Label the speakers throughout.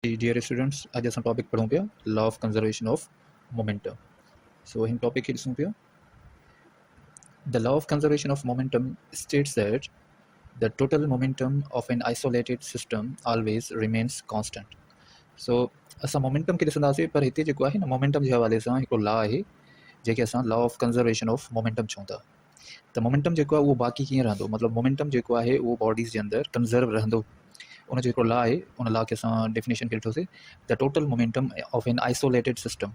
Speaker 1: Dear students, आज असां topic पढ़ूं पिया law of conservation of momentum. So हिन टॉपिक खे ॾिसूं पिया। The law of conservation of momentum states that the total momentum of an isolated system always remains constant. So असां momentum खे ॾिसंदासीं, पर हिते जेको आहे न मोमेंटम जे हवाले सां हिकिड़ो लॉ आहे जंहिंखे असां law of conservation of momentum चऊं था। त मोमेंटम जेको आहे उहो बाक़ी कीअं रहंदो, मतिलबु मोमेंटम जेको आहे उहो बॉडीज़ जे अंदरि कंज़र्व रहंदो। उन जो हिकिड़ो लॉ आहे, उन लॉ खे असां डेफिनेशन खे ॾिठोसीं। The total momentum of an isolated system,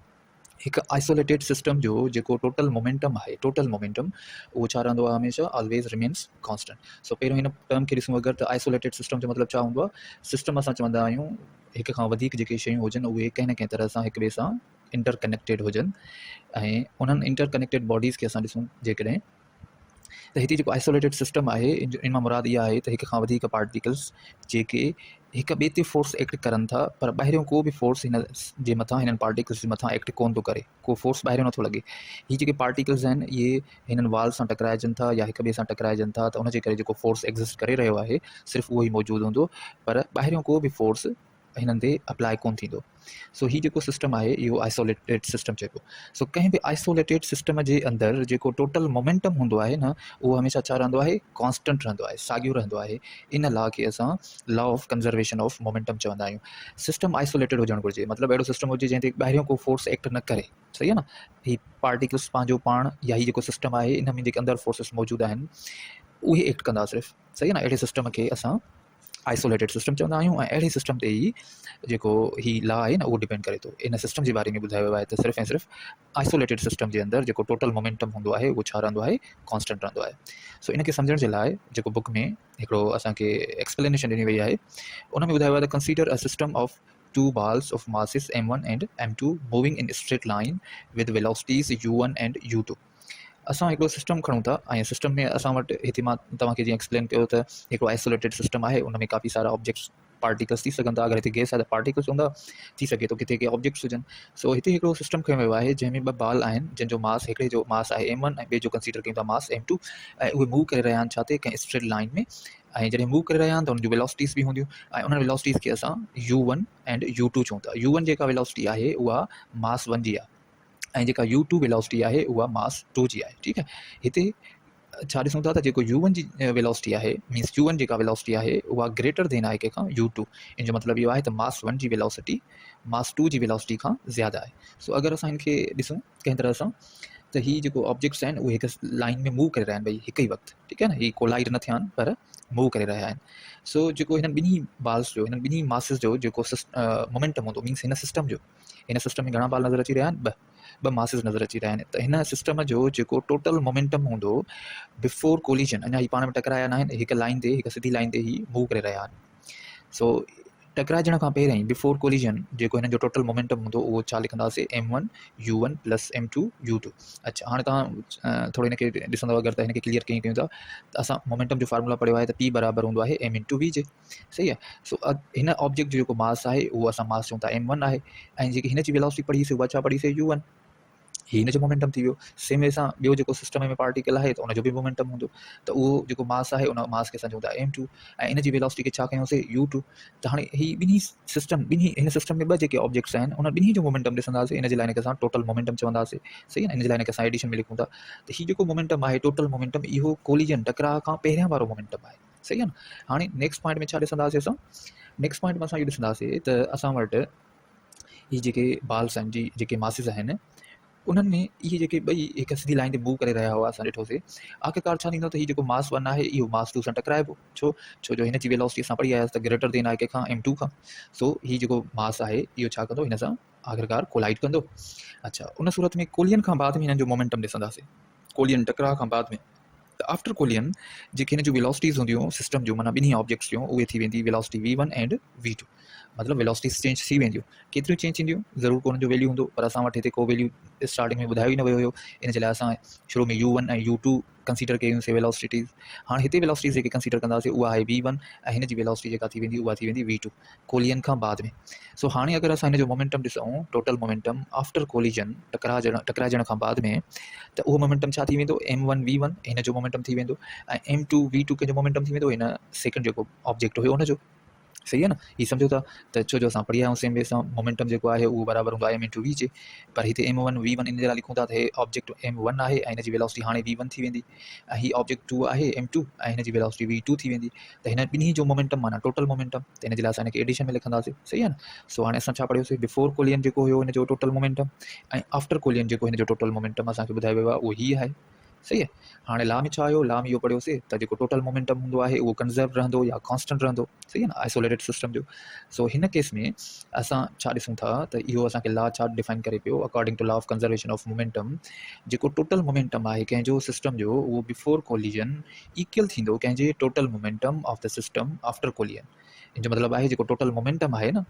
Speaker 1: हिकु आइसोलेटेड सिस्टम जो जेको टोटल मोमेंटम आहे, टोटल मोमेंटम उहो छा रहंदो आहे, हमेशह ऑलवेज रिमेन्स कॉन्स्टेंट। सो पहिरियों हिन टर्म खे ॾिसूं अगरि, त आइसोलेटेड सिस्टम जो मतिलबु छा हूंदो आहे। सिस्टम असां चवंदा आहियूं हिक खां वधीक जेके शयूं हुजनि उहे कंहिं न कंहिं तरह सां हिक ॿिए सां इंटरकनेक्टेड हुजनि, ऐं उन्हनि इंटरकनेक्टेड बॉडीज़ खे असां ॾिसूं जेकॾहिं, त हिते जेको आइसोलेटेड सिस्टम आहे इन मां मुराद इहा आहे त हिक खां वधीक पार्टिकल्स जेके हिक ॿिए ते फोर्स एक्ट करनि था, पर ॿाहिरियों को बि फोर्स हिन जे मथां, हिननि पार्टिकल्स जे मथां एक्ट कोन थो करे, को फोर्स ॿाहिरियों नथो लॻे। हीअ जेके पार्टिकल्स आहिनि इहे हिननि वाल सां टकराइजनि था या हिक ॿिए सां टकराइजनि था, त उनजे करे जेको फोर्स एग्ज़िस्ट करे रहियो आहे सिर्फ़ु उहो ई मौजूदु हूंदो, पर ॿाहिरियों को बि फोर्स हिननि ते अप्लाई कोन थींदो। सो हीअ जेको सिस्टम आहे इहो आइसोलेटेड सिस्टम चइबो। सो कंहिं बि आइसोलेटेड सिस्टम जे अंदरि जेको टोटल मोमेंटम हूंदो आहे न, उहो हमेशह छा रहंदो आहे, कॉन्स्टेंट रहंदो आहे, साॻियो रहंदो आहे। इन लॉ खे असां law of conservation of momentum चवंदा आहियूं। सिस्टम आइसोलेटेड हुजणु घुरिजे, मतिलबु अहिड़ो सिस्टम हुजे जंहिं ते ॿाहिरियों को फोर्स एक्ट न करे, सही आहे न। ही पार्टिकल्स पंहिंजो पाण या हीअ जेको सिस्टम आहे इन में जेके अंदरि फोर्सिस मौजूदु आहिनि उहे एक्ट कंदा सिर्फ़ु, सही आहे न। अहिड़े सिस्टम खे असां आइसोलेटेड सिस्टम चवंदा आहियूं, ऐं अहिड़े सिस्टम ते ई जेको ही लॉ आहे न उहो डिपेंड करे थो। इन सिस्टम जे बारे में ॿुधायो वियो आहे त सिर्फ़ु ऐं सिर्फ़ु आइसोलेटेड सिस्टम जे अंदरि जेको टोटल मोमेंटम हूंदो आहे उहो छा रहंदो आहे, कॉन्स्टेंट रहंदो आहे। सो इनखे सम्झण जे लाइ जेको बुक में हिकिड़ो असांखे एक्सप्लेनेशन ॾिनी वई आहे, उन में ॿुधायो आहे त consider a system of two balls of masses m1 and m2 moving in straight line with velocities u1 and u2। असां हिकिड़ो सिस्टम खणूं था, ऐं सिस्टम में असां वटि हिते मां तव्हांखे जीअं एक्सप्लेन कयो त हिकिड़ो आइसोलेटेड सिस्टम आहे, उन में काफ़ी सारा ऑब्जेक्ट्स पार्टिकल्स थी सघनि था। अगरि हिते गैस आहे त पार्टिकल्स हूंदा, थी सघे थो किथे के ऑब्जेक्ट्स हुजनि। सो हिते हिकिड़ो सिस्टम खयो वियो आहे जंहिंमें ॿ बाल आहिनि जंहिंजो मास, हिकिड़े जो मास आहे m1 ऐं ॿिए जो कंसीडर कयूं था मास m2, ऐं उहे मूव करे रहिया आहिनि छा ते, कंहिं स्ट्रेट लाइन में। ऐं जॾहिं मूव करे रहिया आहिनि त उन जूं वेलोसिटीज़ बि हूंदियूं, ऐं उन्हनि वेलोसिटीज़ खे असां u1 एंड u2 चऊं था। u1 जेका वेलोसिटी आहे उहा मास 1 जी आहे, ऐं जेका u2 वेलोसिटी आहे उहा मास 2 जी आहे, ठीकु आहे। हिते छा ॾिसूं था त जेको u1 जी वेलोसिटी आहे, मीन्स u1 जेका वेलोसिटी आहे उहा ग्रेटर देन आहे कंहिंखां u2। इन जो मतिलबु इहो आहे त मास 1 जी वेलोसिटी मास 2 जी वेलोसिटी खां ज़्यादा आहे। सो अगरि असां हिनखे ॾिसूं कंहिं तरह सां, त हीअ जेको ऑब्जेक्ट्स आहिनि उहे हिकु लाइन में मूव करे रहिया आहिनि, भई हिकु ई वक़्तु, ठीकु आहे न। हीअ कोलाइड न थिया आहिनि पर मूव करे रहिया आहिनि। सो जेको हिननि ॿिन्ही बाल्स जो, हिननि ॿिन्ही मासिस जो जेको मोमेंटम हूंदो, मीन्स हिन सिस्टम में घणा बाल नज़र अची रहिया आहिनि, ॿ मासिस नज़र अची रहिया आहिनि। त हिन सिस्टम जो जेको टोटल मोमेंटम हूंदो बिफोर कोलिजन, अञा ही पाण में टकराया न आहिनि, हिकु लाइन ते, हिकु सिधी लाइन ते ही मूव करे रहिया आहिनि। सो टकराइजण खां पहिरियों ई बिफोर कोलिजन जेको हिन जो टोटल मोमेंटम हूंदो उहो छा लिखंदासीं, m1 u1 plus m2 u2। अच्छा, हाणे तव्हां थोरो हिनखे ॾिसंदव अगरि, त हिनखे क्लियर कयूं था त असां मोमेंटम जो फार्मूला पढ़ियो आहे त p बराबरि हूंदो आहे m इंटू v जे, सही आहे। सो हिन ऑब्जेक्ट जो जेको मास आहे उहो असां मास चऊं था m1 आहे, ऐं जेकी हिन जी वेलोसिटी पढ़ीसीं उहा छा पढ़ीसीं, u1। ही हिन जो मोमेंटम थी वियो। सेम वे सां ॿियो जेको सिस्टम में पार्टिकल आहे त उनजो बि मोमेंटम हूंदो, त उहो जेको मास आहे उन मास खे असां चऊं था m2, ऐं इन जी वेलोसिटी खे छा कयोसीं, u2। त हाणे ही ॿिन्ही हिन सिस्टम में ॿ जेके ऑब्जेक्ट्स आहिनि उन ॿिन्ही जो मोमेंटम ॾिसंदासीं, इन जे लाइ हिनखे असां टोटल मोमेंटम चवंदासीं, सही आहे न। इन जे लाइ हिनखे असां एडिशन में लिखूं था। त हीउ जेको मोमेंटम आहे, टोटल मोमेंटम, इहो कोलिजन टकराव खां पहिरियां वारो मोमेंटम आहे, सही आहे न। हाणे नेक्स्ट पॉइंट में छा ॾिसंदासीं असां, नेक्स्ट पॉइंट में असां इहो ॾिसंदासीं त असां वटि ही जेके बाल्स आहिनि जी, जेके मासिस आहिनि, उन्हनि में इहे जेके ॿई हिकु सिधी लाइन ते मूव करे रहिया हुआ, असां ॾिठोसीं। आख़िरकार छा थींदो त हीउ जेको मास 1 आहे इहो मास 2 सां टकराइबो, छो जो हिन जी वेलोसिटी असां पढ़ी आयासीं त ग्रेटर देन आहे कंहिंखां, m2 खां। सो हीउ जेको मास आहे इहो छा कंदो, हिन सां आख़िरकार कोलाइड कंदो। अच्छा, उन सूरत में कोलियन खां बाद में हिननि जो मोमेंटम ॾिसंदासीं, कोलियन टकराव खां बाद में। त आफ्टर कोलियन जेके हिन जूं वेलोसिटीज़ हूंदियूं सिस्टम जूं, माना ॿिन्ही ऑब्जेक्ट्स जूं, उहे थी वेंदी वेलोसिटी v1 एंड v2। मतिलबु वेलोसिटीज़ चेंज थी वेंदियूं। केतिरियूं चेंज थींदियूं, ज़रूरु को हुनजो वैल्यू हूंदो, पर असां वटि हिते को वैल्यू स्टार्टिंग में ॿुधायो ई न वियो हुयो। इन जे लाइ असां शुरू में u1 ऐं u2 कंसीडर कयूंसीं वेलोसिटीज़। हाणे हिते वेलोसिटीज़ जेके कंसीडर कंदासीं उहा आहे v1, ऐं हिन जी वेलोसिटी जेका थी वेंदी उहा थी वेंदी v2, कोलियन खां बाद में। सो हाणे अगरि असां हिन जो मोमेंटम ॾिसूं, टोटल मोमेंटम आफ्टर कोलिजन, टकराइजण खां बाद में, त उहो मोमेंटम छा थी वेंदो, m1 v1 हिन जो मोमेंटम थी वेंदो, ऐं m2 v2 कंहिंजो मोमेंटम थी वेंदो, हिन सेकंड जेको ऑब्जेक्ट हुयो हुनजो। सही है न, ही सम्झो था त छो जो असां पढ़ी आया सेम वे सां मोमेंटम जेको आहे उहो बराबर हूंदो आहे m * v जे, पर हिते m1 v1 इन जे लाइ लिखूं था त हे ऑब्जेक्ट m1 आहे ऐं हिन जी वेलोसिटी हाणे v1 थी वेंदी, ऐं ही ऑब्जेक्ट 2 आहे m2 ऐं हिन जी वेलोसिटी v2 थी वेंदी। त हिन ॿिन्ही जो मोमेंटम माना टोटल मोमेंटम, त हिन जे लाइ असां हिनखे एडिशन में लिखंदासीं, सही आहे न। सो हाणे असां छा पढ़ियोसीं, बिफोर कोलियन जेको हुयो हिन जो टोटल मोमेंटम, ऐं आफ्टर कोलियन जेको हिन जो टोटल मोमेंटम असांखे ॿुधायो वियो आहे उहो ही आहे, सही आहे। हाणे ला में छा हुयो, ला में इहो पढ़ियोसीं त जेको टोटल मोमेंटम हूंदो आहे उहो कंजर्व रहंदो या कॉन्स्टेंट रहंदो, सही आहे न, आइसोलेटेड सिस्टम जो। सो हिन केस में असां छा ॾिसूं था त इहो असांखे ला छा डिफाइन करे पियो, according to law of conservation of momentum, जेको टोटल मोमेंटम आहे कंहिंजो सिस्टम जो उहो बिफोर कोलिजन इक्वल थींदो कंहिंजे total momentum of the system after collision. इन जो मतिलबु आहे जेको टोटल मोमेंटम आहे न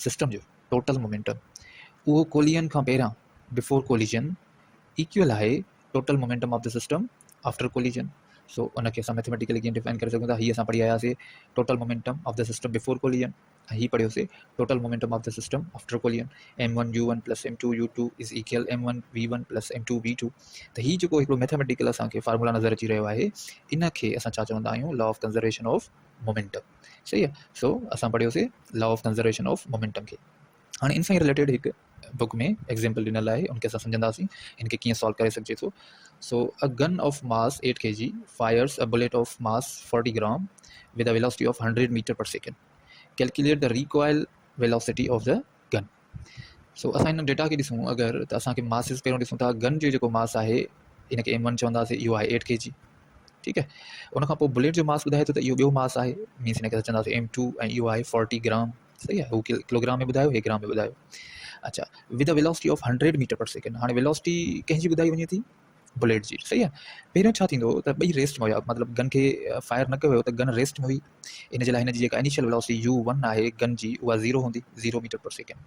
Speaker 1: सिस्टम जो, टोटल मोमेंटम उहो कोलिजन खां पहिरियां बिफोर कोलिजन इक्वल आहे total momentum of the system after collision. So उनखे असां मैथमेटिकली कीअं डिफाइन करे सघूं था, हीअ असां पढ़ी आयासीं total momentum of the system before collision, ही पढ़ियोसीं total momentum of the system after collision, m1 u1 plus m2 u2 is equal m1 v1 plus m2 v2। त हीअ जेको हिकिड़ो मैथमेटिकल असांखे फार्मूला नज़र अची रहियो आहे, इनखे असां छा चवंदा आहियूं, law of conservation of momentum, सही आहे। सो असां पढ़ियोसीं law of conservation of momentum खे। हाणे इन सां रिलेटेड हिकु बुक में एग्जाम्पल ॾिनल आहे, उनखे असां सम्झंदासीं इनखे कीअं सॉल्व करे सघिजे थो। So a gun of mass 8 kg fires a bullet of mass 40 gram with a velocity of 100 metre per second, calculate the recoil velocity of the gun. So असां हिन डेटा खे ॾिसूं अगरि त असांखे मासिस पहिरियों ॾिसूं था, गन जो जेको मास आहे इनखे m1 चवंदासीं, इहो आहे 8 kg, ठीकु आहे। उनखां पोइ बुलेट जो मास ॿुधाए थो त इहो ॿियो मास आहे, मीन्स हिनखे चवंदासीं m2 ऐं इहो आहे 40 ग्राम, सही आहे। हू किलोग्राम में ॿुधायो, हे ग्राम में ॿुधायो। अच्छा, with a velocity of 100 metre per second, हाणे वेलोसिटी कंहिंजी ॿुधाई वञे थी, बुलेट जी, सही आहे। पहिरियों छा थींदो त ॿई रेस्ट में हुया, मतिलबु गन खे फायर न कयो हुयो त गन रेस्ट में हुई, इन जे लाइ हिन जी जेका इनिशियल वेलोसिटी u1 आहे गन जी उहा 0 हूंदी, 0 metre per second.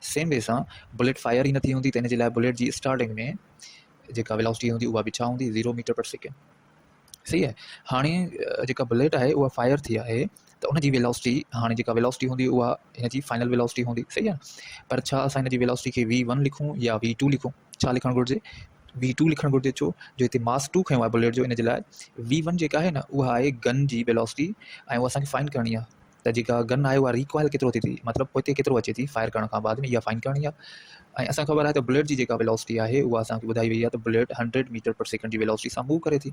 Speaker 1: Same way सां बुलेट फायर ई न थी हूंदी, त हिन जे लाइ बुलेट जी स्टार्टिंग में जेका वेलोसिटी हूंदी उहा बि छा हूंदी, 0 मीटर पर सेकेंड, सही आहे। हाणे जेका बुलेट आहे उहा फायर थी आहे त उनजी वेलोसिटी, हाणे जेका वेलोसिटी हूंदी उहा हिन जी फाइनल वेलोसिटी हूंदी, सही आहे। पर छा असां हिन जी वेलोसिटी खे v1 लिखूं या v2 लिखूं, छा लिखणु घुरिजे, v2 लिखणु घुरिजे, छो जो हिते मास 2 खयों आहे बुलेट जो, इन जे लाइ v1 जेका आहे न उहा आहे गन जी वेलोसिटी, ऐं उहा असांखे फाइंड करणी आहे त जेका गन आहे उहा रिकॉयल केतिरो थिए थी, मतिलबु पोइ हिते केतिरो अचे थी फायर करण खां बाद में, इहा फाइंड करणी आहे। ऐं असां ख़बर आहे त बुलेट जी जेका वेलोसिटी आहे उहा असांखे ॿुधाई वई आहे त बुलेट 100 मीटर पर सेकेंड जी वेलोसिटी सां मूव करे थी,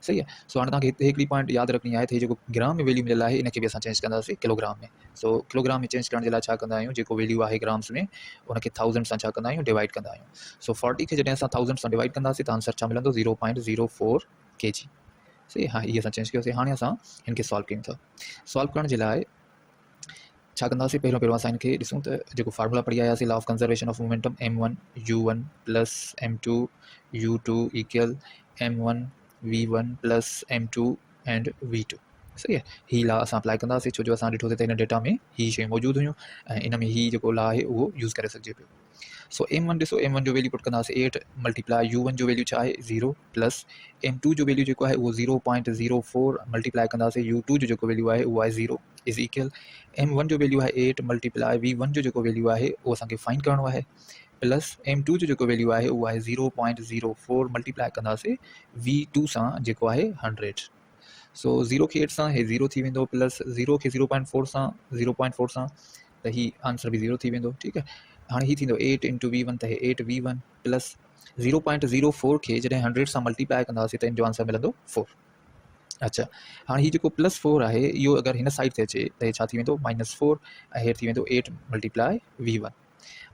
Speaker 1: सही आहे। सो हाणे तव्हांखे हिते हिकिड़ी पॉइंट यादि रखणी आहे त जेको ग्राम में वैल्यू मिलियल आहे इनखे बि असां चेंज कंदासीं किलोग्राम में। सो किलोग्राम में चेंज करण जे लाइ छा कंदा आहियूं, जेको वैल्यू आहे ग्राम्स में उनखे 1000 सां छा कंदा आहियूं, डिवाइड कंदा आहियूं। सो 40 खे जॾहिं असां 1000 सां डिवाइड कंदासीं त आंसर छा मिलंदो, 0.04 kg, सही। हा, इहे असां चेंज कयोसीं। हाणे असां हिनखे सॉल्व कयूं था। सॉल्व करण जे लाइ छा कंदासीं, पहिरियों असां हिनखे ॾिसूं त जेको फार्मूला पढ़ी आयासीं, law of conservation of momentum, m1 u1 plus m2 u2 equal m1 v1 plus m2 and v2, सही आहे। ही ला असां अप्लाई कंदासीं, छो जो असां ॾिठोसीं त हिन डेटा में ही शयूं मौजूदु हुयूं ऐं इन में ही जेको ला आहे उहो यूज़ करे सघिजे पियो। सो m1 ॾिसो, m1 जो वैल्यू पुट कंदासीं 8 मल्टीप्लाई u1 जो वैल्यू छा आहे 0 प्लस m2 जो वैल्यू जेको आहे उहो 0.04 मल्टीप्लाई कंदासीं u2 जो जेको वैल्यू आहे उहो आहे 0 इज़ इक्वल m1 जो वैल्यू आहे 8 मल्टीप्लाई v1 जो जेको वैल्यू आहे उहो असांखे फाइंड करिणो आहे, प्लस m2 जो जेको वैल्यू आहे उहो आहे 0.04 मल्टीप्लाई कंदासीं v2 सां जेको आहे 100। सो 0 खे 8 सां हे 0 थी वेंदो, प्लस 0 खे 0.4 सां 0.4 सां त ही आंसर बि 0 थी वेंदो, ठीकु आहे। हाणे ही थींदो 8 इंटू v1 त हे 8v1 प्लस 0.04 खे जॾहिं 100 सां मल्टीप्लाई कंदासीं त इन जो आंसर मिलंदो 4। अच्छा, हाणे ही जेको +4 आहे इहो अगरि हिन साइड ते अचे त हे छा थी वेंदो -4 ऐं हेठि थी वेंदो 8 मल्टीप्लाई v1।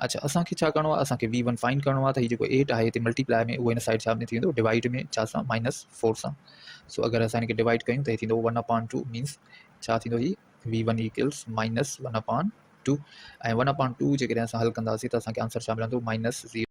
Speaker 1: अच्छा, असांखे छा करिणो आहे, असांखे v1 फाइंड करिणो आहे, त ही जेको 8 आहे हिते मल्टीप्लाई में उहो हिन साइड छा में थी वेंदो, डिवाइड में छा सां, -4 सां। सो अगरि असां हिनखे डिवाइड कयूं त हे थींदो 1/2, मीन्स छा थींदो, ही v1 इक्वल्स -1/2 ऐं 1/2 जेकॾहिं असां हल कंदासीं त असांखे आंसर छा मिलंदो, -0